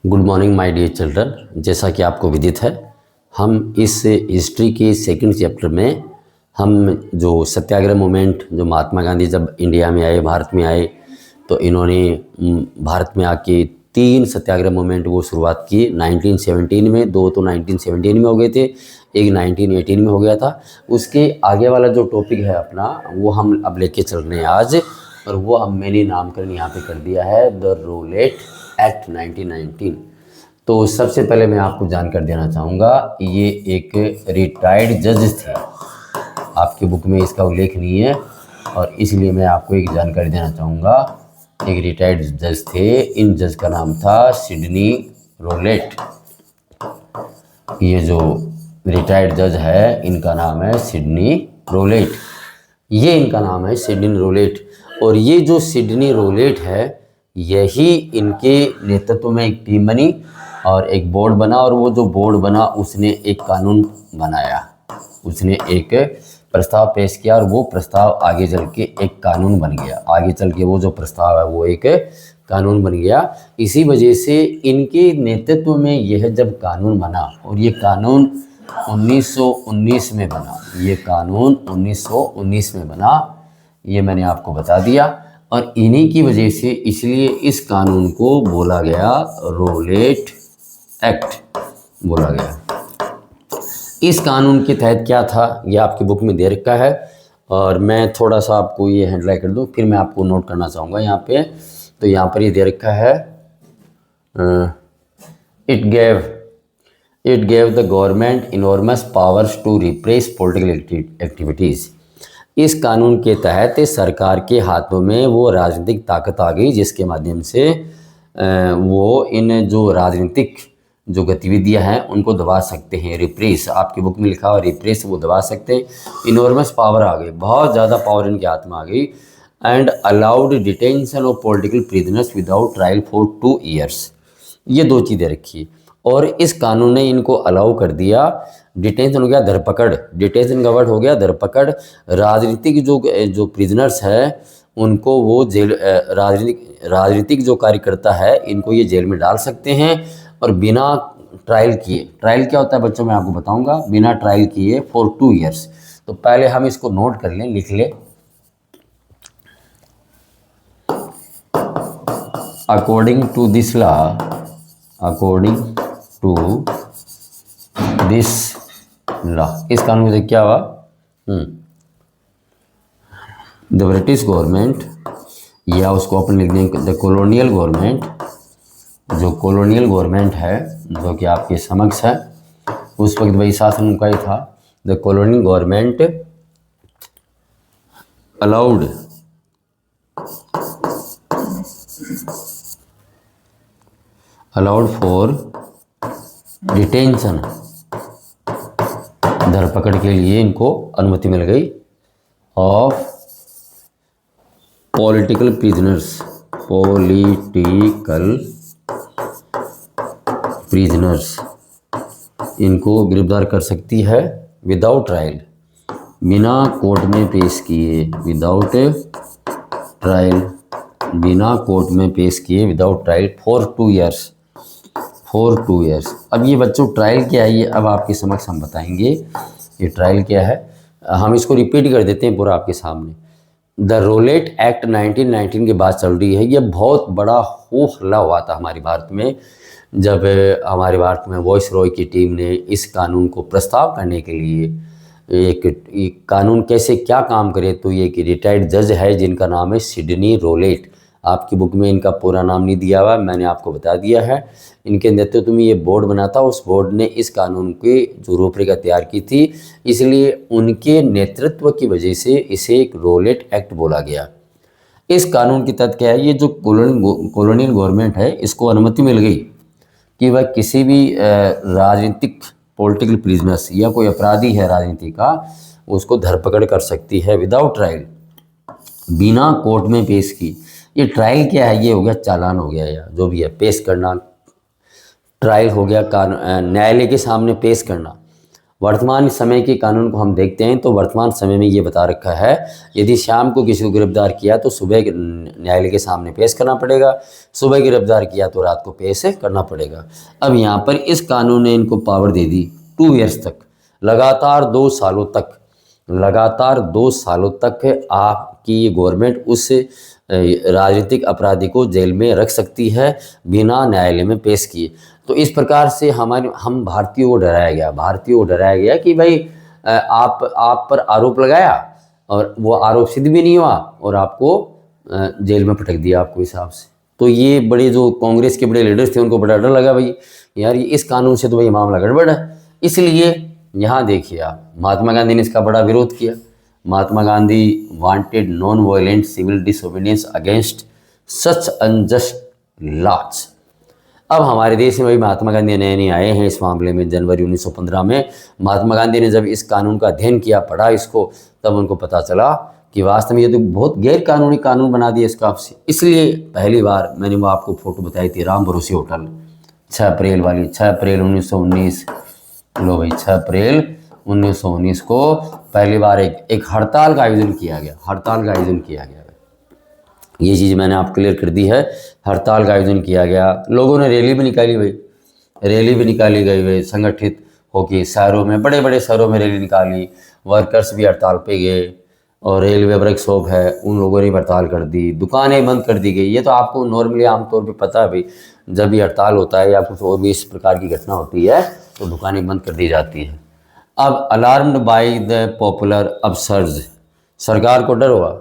Good morning my dear children. जैसा कि आपको विदित है, हम इस हिस्ट्री के सेकंड चैप्टर में हम जो सत्याग्रह मूवमेंट, जो महात्मा गांधी जब इंडिया में आए, भारत में आए, तो इन्होंने भारत में आके 3 सत्याग्रह मूवमेंट वो शुरुआत की। 1917 में, 2 तो 1917 में हो गए थे, एक 1918 में हो गया था। उसके आगे वाला जो टॉपिक है अपना, वो हम अब लेके चल रहे हैं आज, और वो मैंने नामकरण यहाँ पे कर दिया है द रोलेट एक्ट 1919। तो सबसे पहले मैं आपको जानकारी देना चाहूँगा, ये एक रिटायर्ड जज थे। आपकी बुक में इसका उल्लेख नहीं है, और इसलिए मैं आपको एक जानकारी देना चाहूँगा। एक रिटायर्ड जज थे, इन जज का नाम था सिडनी रोलेट। ये जो रिटायर्ड जज है, इनका नाम है सिडनी रोलेट। ये इनका नाम है सिडनी रोलेट। और ये जो सिडनी रोलेट है, यही इनके नेतृत्व में एक टीम बनी और एक बोर्ड बना, और वो जो बोर्ड बना उसने एक कानून बनाया, उसने एक प्रस्ताव पेश किया, और वो प्रस्ताव आगे चल के एक कानून बन गया। आगे चल के वो जो प्रस्ताव है वो एक कानून बन गया। इसी वजह से इनके नेतृत्व में यह जब कानून बना, और ये कानून 1919 में बना, ये कानून 1919 में बना, ये मैंने आपको बता दिया। और इन्हीं की वजह से इसलिए इस कानून को बोला गया रोलेट एक्ट बोला गया। इस कानून के तहत क्या था, ये आपकी बुक में दे रखा है, और मैं थोड़ा सा आपको ये हेडलाइन कर दूं, फिर मैं आपको नोट करना चाहूँगा यहाँ पे। तो यहाँ पर ये दे रखा है, it gave the government enormous powers to repress political activities. इस कानून के तहत सरकार के हाथों में वो राजनीतिक ताकत आ गई, जिसके माध्यम से वो इन जो राजनीतिक जो गतिविधियां हैं उनको दबा सकते हैं। रिप्रेस, आपकी बुक में लिखा हुआ रिप्रेस, वो दबा सकते हैं। इनॉर्मस पावर आ गई, बहुत ज़्यादा पावर इनके हाथ में आ गई। And allowed detention of political prisoners without trial for 2 years। ये 2 चीज़ें रखी, और इस कानून ने इनको अलाउ कर दिया। डिटेंशन हो गया धरपकड़, डिटेंशन का वर्ड हो गया धरपकड़। राजनीतिक जो प्रिजनर्स है उनको वो जेल, राजनीतिक जो कार्यकर्ता है इनको ये जेल में डाल सकते हैं, और बिना ट्रायल किए। ट्रायल क्या होता है बच्चों, मैं आपको बताऊंगा। बिना ट्रायल किए फॉर 2 years। तो पहले हम इसको नोट कर लें, लिख लें। According to this law, according to this law, इस कानून से क्या हुआ, द ब्रिटिश गवर्नमेंट, या उसको अपन लिख दें द कॉलोनियल गवर्नमेंट, जो कॉलोनियल गवर्नमेंट है जो कि आपके समक्ष है, उस वक्त वही शासन उनका ही था। The colonial government allowed for detention, धरपकड़ के लिए इनको अनुमति मिल गई, of political prisoners, political prisoners, इनको गिरफ्तार कर सकती है विदाउट ट्रायल, बिना कोर्ट में पेश किए, विदाउट ट्रायल, बिना कोर्ट में पेश किए, without trial, for 2 years, for 2 years। अब ये बच्चों ट्रायल क्या है, ये अब आपके समक्ष हम बताएंगे ये ट्रायल क्या है। हम इसको रिपीट कर देते हैं पूरा आपके सामने। द रोलेट एक्ट 1919 की बात चल रही है। ये बहुत बड़ा हो हल्ला हुआ था हमारे भारत में, जब हमारे भारत में वॉइस रॉय की टीम ने इस कानून को प्रस्ताव करने के लिए एक कानून कैसे क्या काम करे, तो ये कि रिटायर्ड जज है जिनका नाम है सिडनी रोलेट। आपकी बुक में इनका पूरा नाम नहीं दिया हुआ, मैंने आपको बता दिया है। इनके नेतृत्व में ये बोर्ड बना था, उस बोर्ड ने इस कानून की जो रूपरेखा तैयार की थी, इसलिए उनके नेतृत्व की वजह से इसे एक रोलेट एक्ट बोला गया। इस कानून की तथ्य क्या है, ये जो कॉलोनियल गवर्नमेंट है इसको अनुमति मिल गई कि वह किसी भी राजनीतिक पॉलिटिकल प्रिजनर्स या कोई अपराधी है राजनीति का, उसको धरपकड़ कर सकती है विदाउट ट्रायल, बिना कोर्ट में पेश की। ये ट्रायल क्या है, ये हो गया चालान हो गया, या जो भी है पेश करना। ट्रायल हो गया न्यायालय के सामने पेश करना, वर्तमान समय के कानून को हम देखते हैं तो वर्तमान समय में ये बता रखा है, यदि शाम को किसी को गिरफ्तार किया तो सुबह न्यायालय के सामने पेश करना पड़ेगा, सुबह गिरफ्तार किया तो रात को पेश करना पड़ेगा। अब यहाँ पर इस कानून ने इनको पावर दे दी 2 ईयर्स तक, लगातार 2 सालों तक, लगातार 2 सालों तक आपकी गवर्नमेंट उस राजनीतिक अपराधी को जेल में रख सकती है बिना न्यायालय में पेश किए। तो इस प्रकार से हम भारतीयों को डराया गया कि भाई आप पर आरोप लगाया और वो आरोप सिद्ध भी नहीं हुआ और आपको जेल में पटक दिया आपको हिसाब से। तो ये बड़े जो कांग्रेस के बड़े लीडर्स थे उनको बड़ा डर लगा, भाई यार ये इस कानून से तो भाई मामला गड़बड़ है। इसलिए यहाँ देखिए आप, महात्मा गांधी ने इसका बड़ा विरोध किया। Mahatma Gandhi wanted non violent civil disobedience against such unjust laws. अब हमारे देश में भाई महात्मा गांधी नए आए हैं इस मामले में। जनवरी 1915 में महात्मा गांधी ने जब इस कानून का अध्ययन किया, पढ़ा इसको, तब उनको पता चला कि वास्तव में ये तो बहुत गैर कानूनी कानून बना दिया इसका आपसे। इसलिए पहली बार मैंने वो आपको फ़ोटो बताई थी, राम भरोसे होटल, 6 अप्रैल वाली, 6 अप्रैल 1919। लो भाई 6 अप्रैल 1919 को पहली बार एक हड़ताल का आयोजन किया गया। ये चीज़ मैंने आप क्लियर कर दी है। हड़ताल का आयोजन किया गया, लोगों ने रैली भी निकाली भाई, रैली भी निकाली गई भाई, संगठित होकर शहरों में, बड़े बड़े शहरों में रैली निकाली। वर्कर्स भी हड़ताल पे गए और रेलवे वर्कशॉप है उन लोगों ने हड़ताल कर दी, दुकानें बंद कर दी गई। ये तो आपको नॉर्मली आमतौर पे पता है भाई, जब भी हड़ताल होता है या कुछ और भी इस प्रकार की घटना होती है तो दुकानें बंद कर दी जाती है। अब alarmed by the popular upsurge, सरकार को डर हुआ,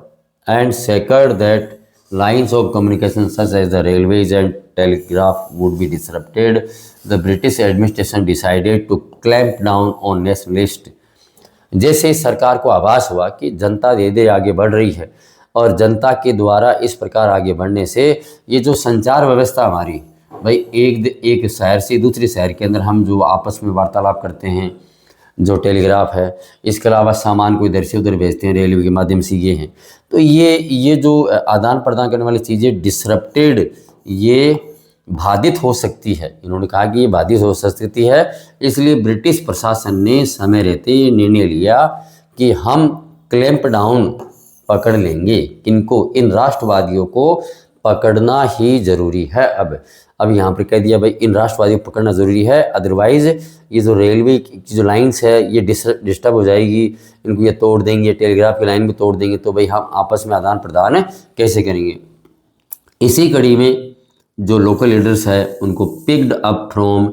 and secured that lines of communication such as the railways and telegraph would be disrupted, the British administration decided to clamp down on nationalists। जैसे सरकार को आभास हुआ कि जनता धीरे धीरे आगे बढ़ रही है और जनता के द्वारा इस प्रकार आगे बढ़ने से ये जो संचार व्यवस्था हमारी भाई, एक शहर से दूसरे शहर के अंदर हम जो आपस में वार्तालाप करते हैं, जो टेलीग्राफ है, इसके अलावा सामान को इधर से उधर भेजते हैं रेलवे के माध्यम से, ये हैं। तो ये जो आदान प्रदान करने वाली चीज़ें डिसरप्टेड, ये बाधित हो सकती है। इन्होंने कहा कि ये बाधित हो सकती है, इसलिए ब्रिटिश प्रशासन ने समय रहते ये निर्णय लिया कि हम क्लैंप डाउन पकड़ लेंगे। किनको? इन राष्ट्रवादियों को पकड़ना ही जरूरी है। अब यहाँ पर कह दिया भाई इन राष्ट्रवादियों को पकड़ना ज़रूरी है, अदरवाइज़ ये जो रेलवे की जो लाइन्स है ये डिस्टर्ब हो जाएगी, इनको ये तोड़ देंगे, टेलीग्राफ की लाइन भी तोड़ देंगे, तो भाई हम आपस में आदान प्रदान कैसे करेंगे। इसी कड़ी में जो लोकल लीडर्स है उनको पिक्ड अप फ्रॉम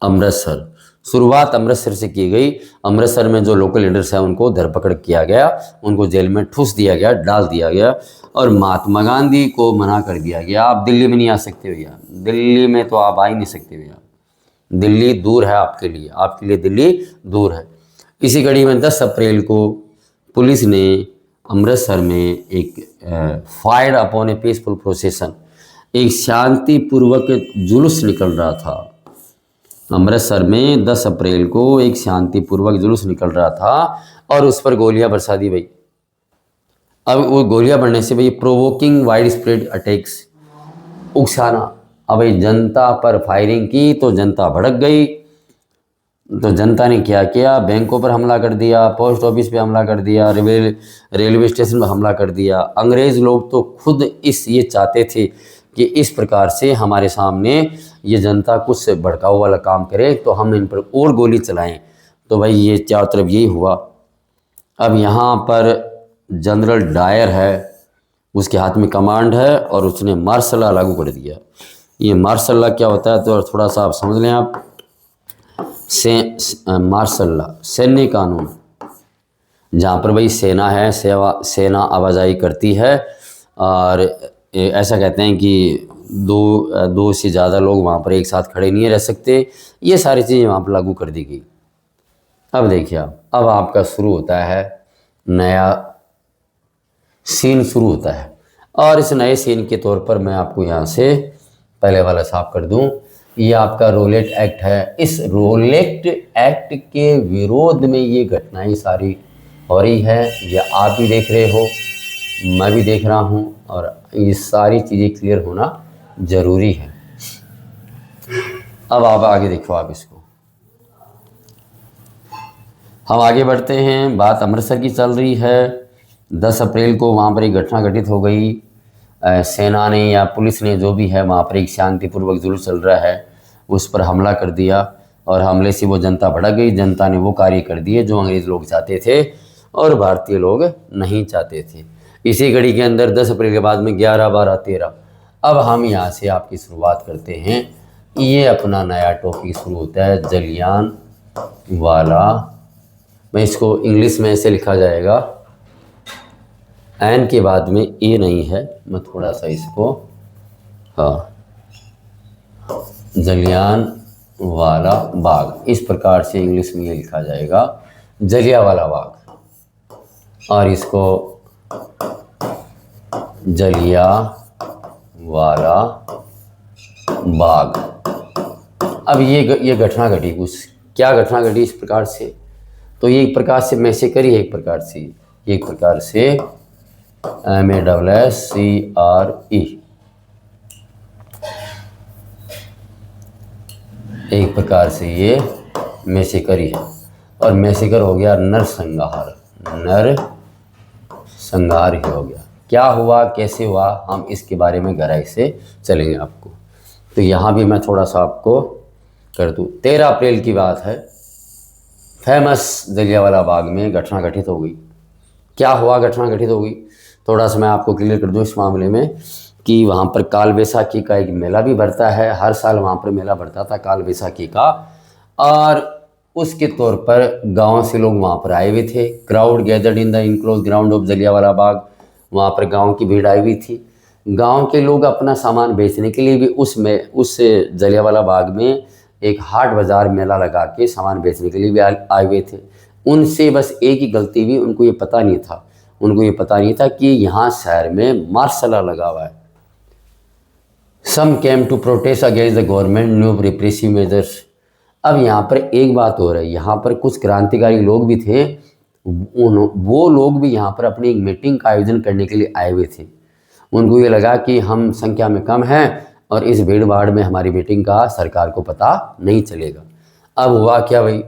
अमृतसर, शुरुआत अमृतसर से की गई। अमृतसर में जो लोकल लीडर्स हैं उनको धरपकड़ किया गया, उनको जेल में ठूस दिया गया, डाल दिया गया और महात्मा गांधी को मना कर दिया गया, आप दिल्ली में नहीं आ सकते भैया, दिल्ली में तो आप आ ही नहीं सकते भैया, दिल्ली दूर है आपके लिए दिल्ली दूर है। इसी कड़ी में 10 अप्रैल को पुलिस ने अमृतसर में एक फायर अपॉन ए पीसफुल प्रोसेसन, एक शांतिपूर्वक जुलूस निकल रहा था। अमृतसर में 10 अप्रैल को एक शांतिपूर्वक जुलूस निकल रहा था और उस पर गोलियां बरसा दी भाई। अब वो गोलियां बढ़ने से भाई प्रोवोकिंग वाइड स्प्रेड अटैक्स, उकसाना। अब भाई जनता पर फायरिंग की तो जनता भड़क गई, तो जनता ने क्या किया, बैंकों पर हमला कर दिया, पोस्ट ऑफिस पे हमला कर दिया, रेलवे स्टेशन पर हमला कर दिया। अंग्रेज़ लोग तो खुद ये चाहते थे कि इस प्रकार से हमारे सामने ये जनता कुछ भड़काऊ वाला काम करे तो हम इन पर और गोली चलाएं। तो भाई ये चारों तरफ यही हुआ। अब यहाँ पर जनरल डायर है, उसके हाथ में कमांड है और उसने मार्शल लॉ लागू कर दिया। ये मार्शल लॉ क्या होता है तो थोड़ा सा आप समझ लें आप। मार्शल लॉ सैन्य कानून, जहाँ पर भाई सेना है, सेना आवाजाही करती है और ऐसा कहते हैं कि दो से ज़्यादा लोग वहाँ पर एक साथ खड़े नहीं रह सकते। ये सारी चीज़ें वहाँ पर लागू कर दी गई। अब देखिए अब आपका शुरू होता है नया सीन शुरू होता है और इस नए सीन के तौर पर मैं आपको यहाँ से पहले वाला साफ कर दूँ। ये आपका रोलेट एक्ट है। इस रोलेट एक्ट के विरोध में ये घटनाएं सारी हो रही है, ये आप भी देख रहे हो, मैं भी देख रहा हूँ और ये सारी चीज़ें क्लियर होना ज़रूरी है। अब आप आगे देखो आप इसको। हम आगे बढ़ते हैं। बात अमृतसर की चल रही है। 10 अप्रैल को वहाँ पर एक घटना घटित हो गई। सेना ने या पुलिस ने, जो भी है, वहाँ पर एक शांतिपूर्वक जुलूस चल रहा है, उस पर हमला कर दिया और हमले से वो जनता भड़क गई। जनता ने वो कार्य कर दिए जो अंग्रेज़ लोग चाहते थे और भारतीय लोग नहीं चाहते थे। इसी घड़ी के अंदर 10 अप्रैल के बाद में 11, 12, 13, अब हम यहाँ से आपकी शुरुआत करते हैं। ये अपना नया टॉपिक शुरू होता है, जलियांवाला। मैं इसको इंग्लिश में ऐसे लिखा जाएगा, एन के बाद में ए नहीं है, मैं थोड़ा सा इसको, हाँ, जलियांवाला बाग, इस प्रकार से इंग्लिश में ये लिखा जाएगा, जलियांवाला बाग, और इसको जलियांवाला बाग। अब ये घटना घटी, कुछ क्या घटना घटी इस प्रकार से, तो ये एक प्रकार से मैसेकर ही है, एक प्रकार से MASSCRE, एक प्रकार से ये मैसेकर ही है। और मैसेकर हो गया नरसंहार ही हो गया। क्या हुआ, कैसे हुआ, हम इसके बारे में गहराई से चलेंगे आपको। तो यहाँ भी मैं थोड़ा सा आपको कर दूँ। 13 अप्रैल की बात है, फेमस जलियांवाला बाग में घटना घटित हो गई। क्या हुआ, घटना घटित हो गई, थोड़ा सा मैं आपको क्लियर कर दूँ इस मामले में कि वहाँ पर काल बैसाखी का एक मेला भी बढ़ता है। हर साल वहाँ पर मेला बढ़ता था काल बैसाखी का, और उसके तौर पर गांव से लोग वहाँ पर आए हुए थे। Crowd gathered in the enclose ground of Jallianwala Bagh, वहाँ पर गांव की भीड़ आई हुई थी। गांव के लोग अपना सामान बेचने के लिए भी उस जलियांवाला बाग में एक हाट बाज़ार मेला लगा के सामान बेचने के लिए भी आए हुए थे। उनसे बस एक ही गलती हुई, उनको ये पता नहीं था कि यहाँ शहर में मार्शल लॉ लगा हुआ है। Some came to protest against the government new repressive measures. अब यहाँ पर एक बात हो रही है, यहाँ पर कुछ क्रांतिकारी लोग भी थे, वो लोग भी यहाँ पर अपनी एक मीटिंग का आयोजन करने के लिए आए हुए थे। उनको ये लगा कि हम संख्या में कम हैं और इस भीड़ भाड़ में हमारी मीटिंग का सरकार को पता नहीं चलेगा। अब हुआ क्या भाई,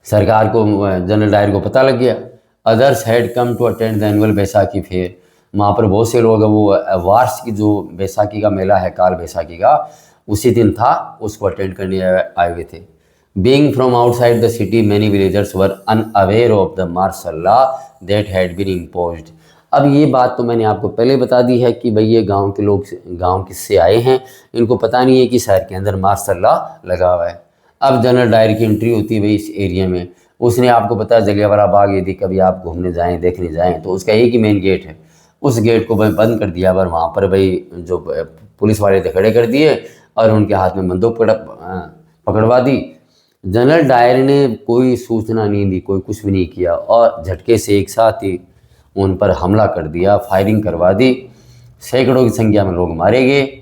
सरकार को, जनरल डायर को पता लग गया। Others had come to attend the annual Baisakhi fair. वहाँ पर बहुत से लोग, वो वार्षिक जो बैसाखी का मेला है, काल बैसाखी का, उसी दिन था, उसको अटेंड करने आए हुए थे। Being from outside the city many villagers were unaware of the martial law that had been imposed. अब ये बात तो मैंने आपको पहले बता दी है कि भाई ये गांव के लोग, गांव किससे आए हैं, इनको पता नहीं है कि शहर के अंदर मार्शल लॉ लगा हुआ है। अब जनरल डायर की एंट्री होती है भाई इस एरिया में। उसने आपको पता है जलियांवाला बाग यदि कभी आप घूमने जाएं, देखने जाएं, तो उसका एक ही मेन गेट है, उस गेट को भाई बंद कर दिया। पर वहाँ पर भाई जो पुलिस वाले थे खड़े कर दिए और उनके हाथ में बंदूक पकड़वा दी। जनरल डायर ने कोई सूचना नहीं दी, कोई कुछ भी नहीं किया, और झटके से एक साथ ही उन पर हमला कर दिया, फायरिंग करवा दी। सैकड़ों की संख्या में लोग मारे गए।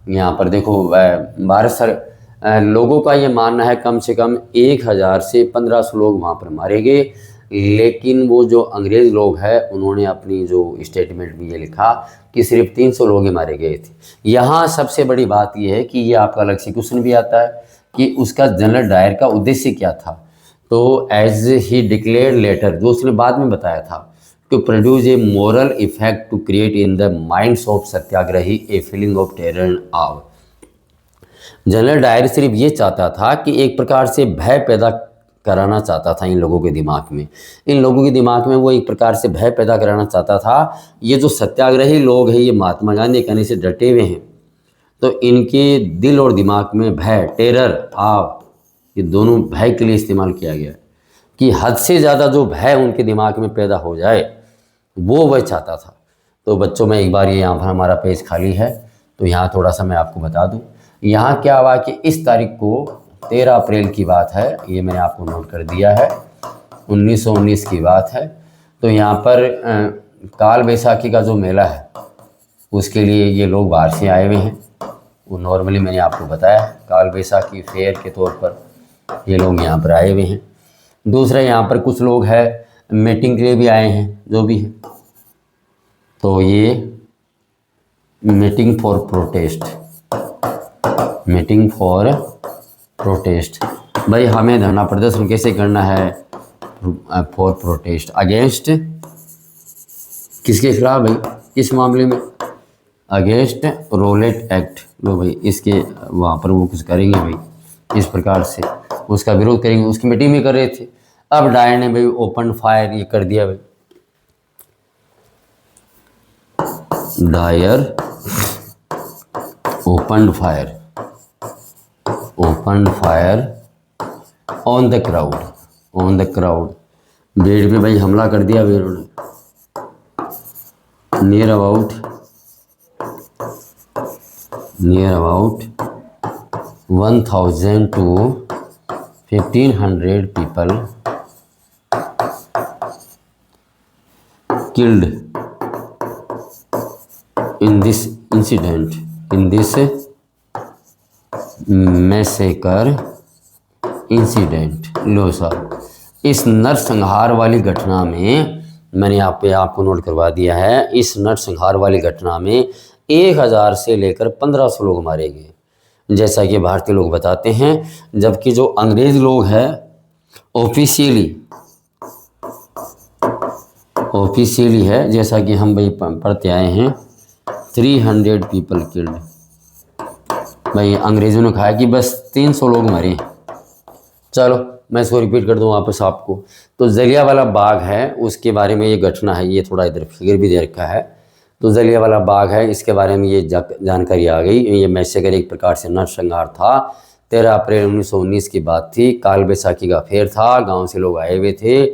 यहाँ पर देखो, भारत लोगों का ये मानना है कम से कम 1000 से 1500 लोग वहाँ पर मारे गए। लेकिन वो जो अंग्रेज़ लोग हैं, उन्होंने अपनी जो स्टेटमेंट में ये लिखा कि सिर्फ 300 लोग ही मारे गए थे। यहाँ सबसे बड़ी बात ये है कि ये आपका अलग से क्वेश्चन भी आता है कि उसका जनरल डायर का उद्देश्य क्या था। तो एज ही डिक्लेयर्ड लेटर, जो उसने बाद में बताया था, to produce a moral effect to create in the minds of satyagrahi a feeling of terror and awe. General Dyer सिर्फ ये चाहता था कि एक प्रकार से भय पैदा कराना चाहता था इन लोगों के दिमाग में। वो एक प्रकार से भय पैदा कराना चाहता था। ये जो सत्याग्रही लोग हैं, ये महात्मा गांधी कहने से डटे हुए हैं, तो इनके दिल और दिमाग में भय, टेरर, आव, ये दोनों भय के लिए इस्तेमाल किया गया कि हद से ज़्यादा जो भय उनके दिमाग में पैदा हो जाए, वो वह चाहता था। तो बच्चों में एक बार ये यहाँ पर हमारा पेज खाली है, तो यहाँ थोड़ा सा मैं आपको बता दूँ। यहाँ क्या हुआ कि इस तारीख को 13 अप्रैल की बात है, ये मैंने आपको नोट कर दिया है, 1919 की बात है। तो यहाँ पर काल बैसाखी का जो मेला है, उसके लिए ये लोग बाहर से आए हुए हैं। वो नॉर्मली मैंने आपको बताया काल बैसाखी फेयर के तौर पर ये लोग यहाँ पर आए हुए हैं। दूसरा, यहाँ पर कुछ लोग हैं मीटिंग के लिए भी आए हैं, जो भी है। तो ये मीटिंग फॉर प्रोटेस्ट, भाई हमें धरना प्रदर्शन कैसे करना है? फॉर प्रोटेस्ट अगेंस्ट, किसके खिलाफ भाई? किस मामले में? Against roulette act. लो भाई इसके वहाँ पर वो कुछ करेंगे भाई, इस प्रकार से उसका विरोध करेंगे। उसकी मीटिंग में कर रहे थे। अब डायर ने भाई ओपन फायर ये कर दिया भाई। Dyer open fire on the crowd, भीड़ पे भाई हमला कर दिया भाई उन्होंने। Near about 1000 to 1500 people killed in this incident, in this massacre incident। लो साहब, इस नरसंहार वाली घटना में, मैंने यहाँ पे आपको नोट करवा दिया है, इस नरसंहार वाली घटना में 1000 से लेकर 1500 लोग मारे गए, जैसा कि भारतीय लोग बताते हैं। जबकि जो अंग्रेज़ लोग हैं ऑफिशियली है, जैसा कि हम भाई पढ़ते आए हैं, 300 पीपल किल्ड। भाई अंग्रेज़ों ने कहा कि बस 300 लोग मरे। चलो मैं इसको रिपीट कर दूँ वापस आपको। तो जलियांवाला बाग है, उसके बारे में ये घटना है, ये थोड़ा इधर फिगर भी दे रखा है। तो जलियांवाला बाग है, इसके बारे में ये जानकारी आ गई। ये मैसेकर एक प्रकार से नरसंहार था। 13 अप्रैल 1919 की बात थी। काल बैसाखी का फेर था, गांव से लोग आए हुए थे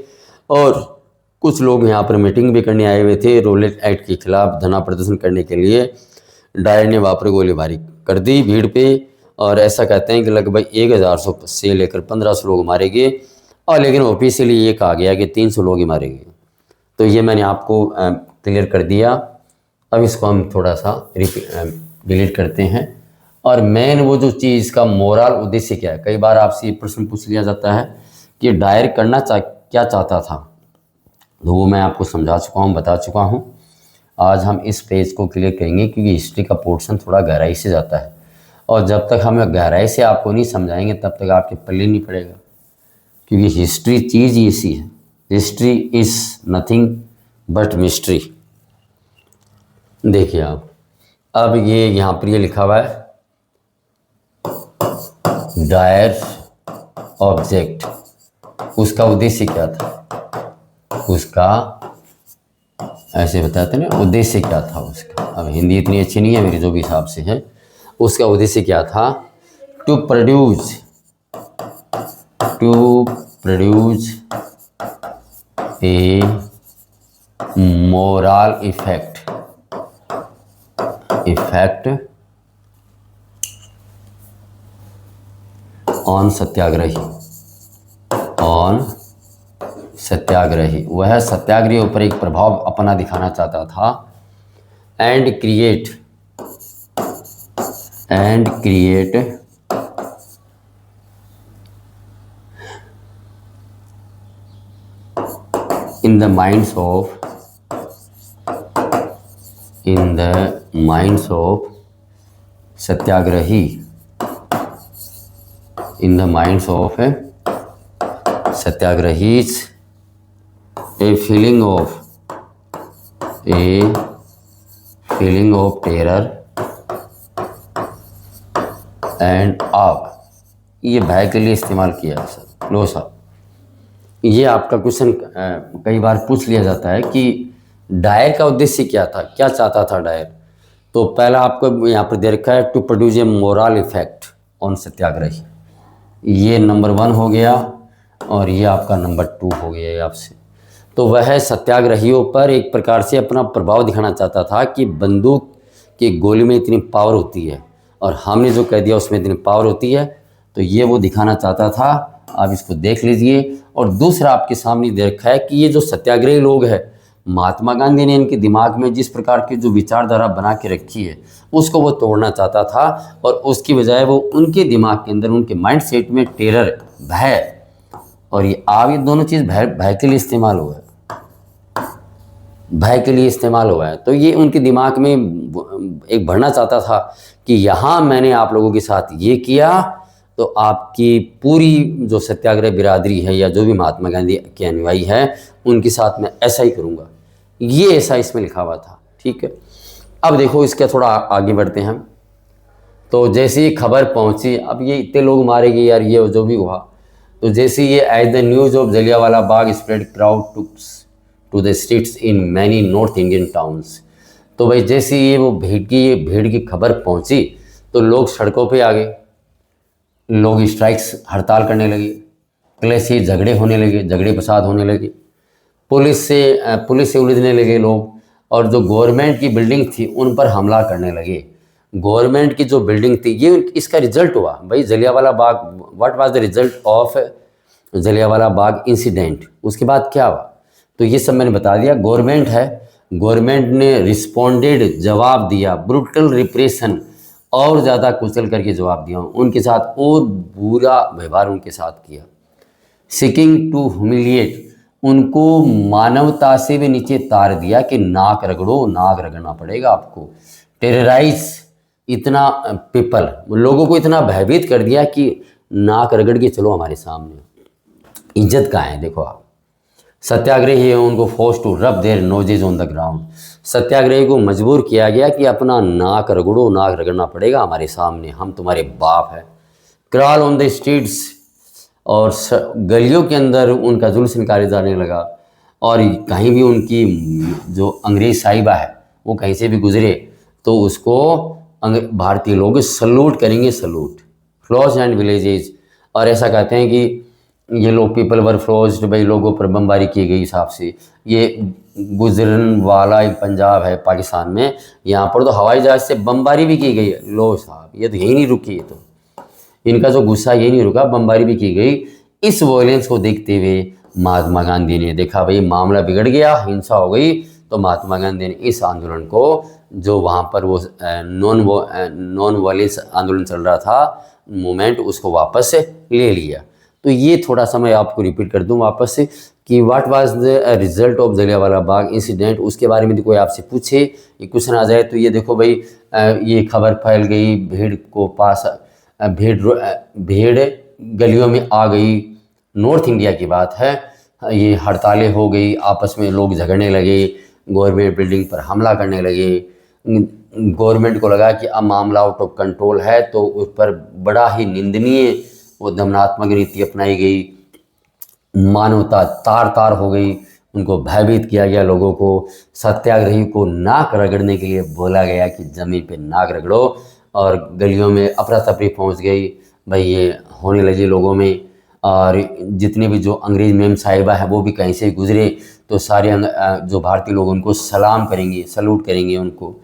और कुछ लोग यहाँ पर मीटिंग भी करने आए हुए थे रोलेट एक्ट के खिलाफ धरना प्रदर्शन करने के लिए। डायर ने वहाँ पर गोलीबारी कर दी भीड़ पे, और ऐसा कहते हैं कि लगभग 1000 से लेकर 1500 लोग मारे गए, और लेकिन ऑफिशियली ये कहा गया कि 300 लोग ही मारे गए। तो ये मैंने आपको क्लियर कर दिया। अब इसको हम थोड़ा सा डिलीट करते हैं। और मेन वो जो चीज़ का मोरल उद्देश्य क्या है, कई बार आपसे ये प्रश्न पूछ लिया जाता है कि डायर करना क्या चाहता था, तो वो मैं आपको समझा चुका हूँ, बता चुका हूँ। आज हम इस पेज को क्लियर करेंगे क्योंकि हिस्ट्री का पोर्शन थोड़ा गहराई से जाता है, और जब तक हम गहराई से आपको नहीं समझाएंगे तब तक आपके पल्ले नहीं पड़ेगा, क्योंकि हिस्ट्री चीज़ ही ऐसी है। History is nothing but mystery. देखिए आप, अब ये यहाँ पर ये लिखा हुआ है डायर ऑब्जेक्ट, उसका उद्देश्य क्या था, उसका ऐसे बताते ना उद्देश्य क्या था उसका। अब हिंदी इतनी अच्छी नहीं है मेरी जो भी हिसाब से है। उसका उद्देश्य क्या था? To produce a moral effect on satyagrahi, वह सत्याग्रही ऊपर एक प्रभाव अपना दिखाना चाहता था। And create in the minds of Satyagrahi, in the minds of satyagrahis a feeling of terror and awe। ये भय के लिए इस्तेमाल किया है सर। लो साहब, ये आपका क्वेश्चन कई बार पूछ लिया जाता है कि डायर का उद्देश्य क्या था, क्या चाहता था डायर। तो पहला आपको यहाँ पर दे रखा है to produce a moral effect on satyagrahi, ये नंबर 1 हो गया, और ये आपका नंबर 2 हो गया आपसे। तो वह सत्याग्रहियों पर एक प्रकार से अपना प्रभाव दिखाना चाहता था कि बंदूक की गोली में इतनी पावर होती है और हमने जो कह दिया उसमें इतनी पावर होती है। तो ये वो दिखाना चाहता था, आप इसको देख लीजिए। और दूसरा आपके सामने दे रखा है कि ये जो सत्याग्रही लोग हैं, महात्मा गांधी ने इनके दिमाग में जिस प्रकार की जो विचारधारा बना के रखी है उसको वो तोड़ना चाहता था, और उसकी बजाय वो उनके दिमाग के अंदर, उनके माइंड सेट में टेरर, भय, और ये ये दोनों चीज़ भय के लिए इस्तेमाल हुआ है, भय के लिए इस्तेमाल हुआ है। तो ये उनके दिमाग में एक भरना चाहता था कि यहाँ मैंने आप लोगों के साथ ये किया तो आपकी पूरी जो सत्याग्रह बिरादरी है या जो भी महात्मा गांधी के अनुयायी है उनके साथ मैं ऐसा ही करूँगा। ये ऐसा इसमें लिखा हुआ था। ठीक है, अब देखो इसके थोड़ा आगे बढ़ते हैं हम। तो जैसे ही खबर पहुंची, अब ये इतने लोग मारे गए यार, ये जो भी हुआ, तो जैसे ये as the news of Jallianwala Bagh spread crowd to the streets in many north Indian towns. तो भाई जैसे ये वो भीड़ की खबर पहुंची तो लोग सड़कों पे आ गए, लोग स्ट्राइक्स हड़ताल करने लगे, क्लैशी झगड़े होने लगे, झगड़े फसाद होने लगे, पुलिस से उलझने लगे लोग, और जो गवर्नमेंट की बिल्डिंग थी उन पर हमला करने लगे। गवर्नमेंट की जो बिल्डिंग थी, ये इसका रिजल्ट हुआ भाई Jallianwala Bagh. What was the result of Jallianwala Bagh incident? उसके बाद क्या हुआ तो ये सब मैंने बता दिया। गवर्नमेंट है, गवर्नमेंट ने रिस्पोंडेड, जवाब दिया, ब्रूटल रिप्रेशन, और ज़्यादा कुचल करके जवाब दिया उनके साथ, और बुरा व्यवहार उनके साथ किया। सीकिंग टू ह्यूमिलिएट, उनको मानवता से भी नीचे तार दिया कि नाक रगड़ो, नाक रगड़ना पड़ेगा आपको। टेरराइज इतना पीपल, लोगों को इतना भयभीत कर दिया कि नाक रगड़ के चलो हमारे सामने। इज्जत कहाँ है देखो आप। सत्याग्रही है, उनको force to rub their noses on the ground, satyagrahi को मजबूर किया गया कि अपना नाक रगड़ो, नाक रगड़ना पड़ेगा हमारे सामने, हम तुम्हारे बाप है। क्रॉल ऑन द स्ट्रीट्स, और गलियों के अंदर उनका जुल्स निकाले जाने लगा, और कहीं भी उनकी जो अंग्रेज साहिबा है वो कहीं से भी गुजरे तो उसको भारतीय लोग सल्यूट करेंगे, सल्यूट। फ्लॉज एंड विलेजेस, और ऐसा कहते हैं कि ये लोग पीपल वर फ्लोज्ड, भाई लोगों पर बमबारी की गई हिसाब से। ये गुजरन वाला एक पंजाब है पाकिस्तान में, यहाँ पर तो हवाई जहाज से बमबारी भी की गई है। लो साहब, ये तो यही नहीं रुकी, ये तो इनका जो गुस्सा यही नहीं रुका, बमबारी भी की गई। इस वॉयलेंस को देखते हुए महात्मा गांधी ने देखा भाई मामला बिगड़ गया, हिंसा हो गई, तो महात्मा गांधी ने इस आंदोलन को, जो वहाँ पर वो नॉन वायलेंस आंदोलन चल रहा था मूवमेंट, उसको वापस ले लिया। तो ये थोड़ा सा मैं आपको रिपीट कर दूं वापस से कि what was the result of Jallianwala Bagh incident. उसके बारे में कोई आपसे पूछे, ये क्वेश्चन आ जाए तो ये देखो भाई, ये खबर फैल गई, भीड़ को पास, भीड़ गलियों में आ गई, नॉर्थ इंडिया की बात है, ये हड़तालें हो गई, आपस में लोग झगड़ने लगे, गवर्नमेंट बिल्डिंग पर हमला करने लगे। गवर्नमेंट को लगा कि अब मामला आउट ऑफ कंट्रोल है, तो उस पर बड़ा ही निंदनीय वो दमनात्मक नीति अपनाई गई, मानवता तार तार हो गई, उनको भयभीत किया गया लोगों को। सत्याग्रही को नाक रगड़ने के लिए बोला गया कि ज़मीन पे नाक रगड़ो, और गलियों में अफरा तफरी पहुँच गई भाई, ये होने लगी लोगों में। और जितने भी जो अंग्रेज मेम साहिबा है वो भी कहीं से गुजरे तो सारे जो भारतीय लोग उनको सलाम करेंगे, सल्यूट करेंगे उनको।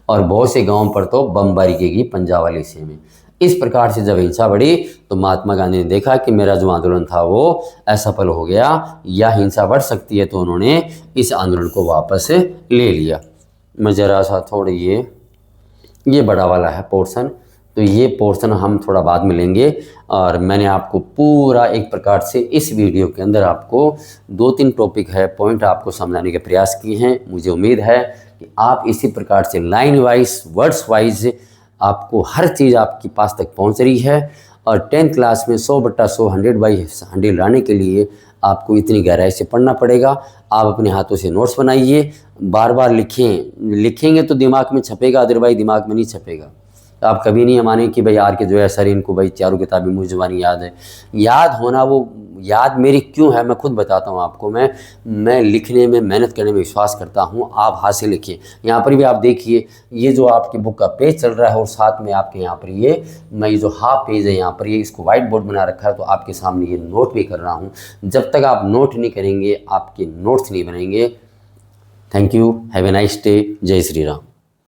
और बहुत से गाँव पर तो बमबारी की गई पंजाब वाले हिस्से में। इस प्रकार से जब हिंसा बढ़ी तो महात्मा गांधी ने देखा कि मेरा जो आंदोलन था वो असफल हो गया, या हिंसा बढ़ सकती है, तो उन्होंने इस आंदोलन को वापस ले लिया। मैं ज़रा सा थोड़ी ये बड़ा वाला है पोर्शन, तो ये पोर्शन हम थोड़ा बाद में लेंगे। और मैंने आपको पूरा एक प्रकार से इस वीडियो के अंदर आपको 2-3 टॉपिक है, पॉइंट आपको समझाने के प्रयास किए हैं। मुझे उम्मीद है कि आप इसी प्रकार से लाइन वाइज, वर्ड्स वाइज आपको हर चीज़ आपके पास तक पहुंच रही है। और 10th क्लास में 100/100 100/100 लाने के लिए आपको इतनी गहराई से पढ़ना पड़ेगा। आप अपने हाथों से नोट्स बनाइए, बार बार लिखेंगे तो दिमाग में छपेगा, अदरवाइज दिमाग में नहीं छपेगा। तो आप कभी नहीं माने कि भाई यार के जो है सर इनको भाई चारों किताबें मुँह ज़ुबानी याद है। याद होना, वो याद मेरी क्यों है मैं खुद बताता हूँ आपको। मैं लिखने में, मेहनत करने में विश्वास करता हूँ। आप हाथ से लिखिए। यहाँ पर भी आप देखिए, ये जो आपकी बुक का पेज चल रहा है और साथ में आपके यहाँ पर ये जो हाफ पेज है यहाँ पर, ये इसको वाइट बोर्ड बना रखा है, तो आपके सामने ये नोट भी कर रहा हूँ। जब तक आप नोट नहीं करेंगे आपके नोट्स नहीं बनेंगे। Thank you, have a nice day, जय श्री राम।